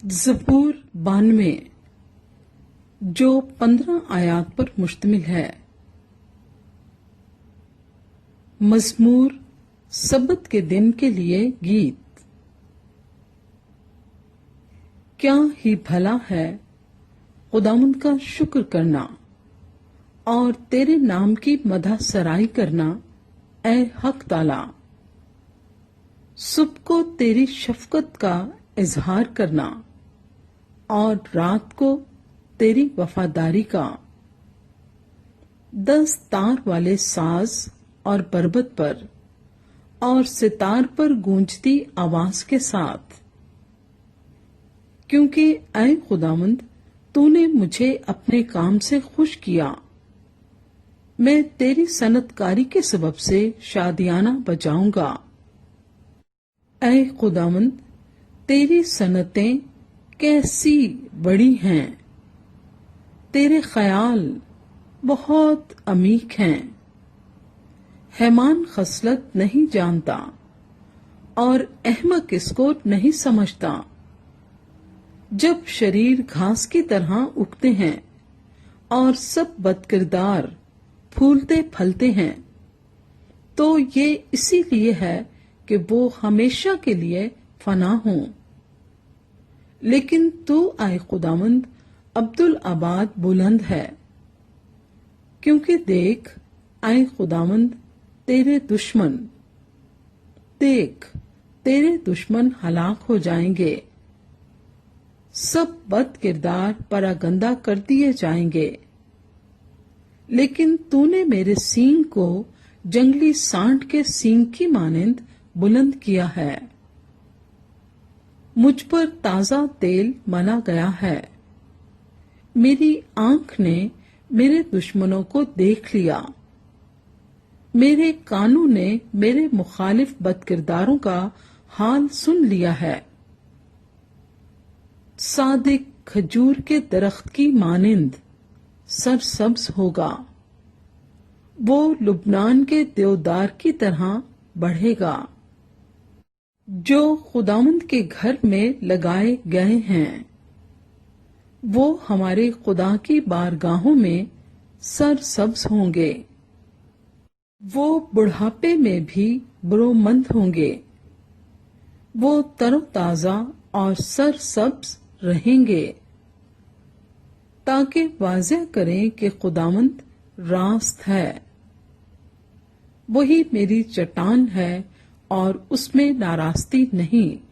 زبور 92 جو 15 آیات پر مشتمل ہے۔ مزمور سبت کے دن کے لیے گیت۔ کیا ہی بھلا ہے خداوند کا شکر کرنا اور تیرے نام کی مدح سرائی کرنا اے حق تعالی۔ صبح کو تیری شفقت کا اظہار کرنا اور رات کو تیری وفاداری کا۔ 10 تار والے ساز اور بربط پر اور ستار پر گونجتی آواز کے ساتھ، کیونکہ اے خداوند تو نے مجھے اپنے کام سے خوش کیا۔ میں تیری صنعت کاری کے سبب سے شادیانہ بجاؤں گا۔ اے خداوند تیری صنعتیں کیسی بڑی ہیں، تیرے خیال بہت عمیق ہیں۔ حیوان خصلت نہیں جانتا اور احمق اس کو نہیں سمجھتا۔ جب شریر گھاس کی طرح اگتے ہیں اور سب بدکردار پھولتے پھلتے ہیں، تو یہ اسی لیے ہے کہ وہ ہمیشہ کے لیے فنا ہوں۔ لیکن تو اے خداوند عبدالآباد بلند ہے، کیونکہ دیکھ اے خداوند تیرے دشمن ہلاک ہو جائیں گے، سب بد کردار پراگندہ کر دیے جائیں گے۔ لیکن تو نے میرے سینگ کو جنگلی سانڈ کے سینگ کی مانند بلند کیا ہے۔ مجھ پر تازہ تیل ملا گیا ہے، میری آنکھ نے میرے دشمنوں کو دیکھ لیا۔ میرے کانوں نے میرے مخالف بدکرداروں کا حال سن لیا ہے۔ صادق کھجور کے درخت کی مانند سرسبز ہوگا، وہ لبنان کے دیودار کی طرح بڑھے گا، جو خداوند کے گھر میں لگائے گئے ہیں۔ وہ ہمارے خدا کی بارگاہوں میں سرسبز ہوں گے، وہ بڑھاپے میں بھی برومند ہوں گے، وہ تر و تازہ اور سرسبز رہیں گے، تاکہ واضح کریں کہ خداوند راست ہے۔ وہی میری چٹان ہے اور اس میں ناراستی نہیں۔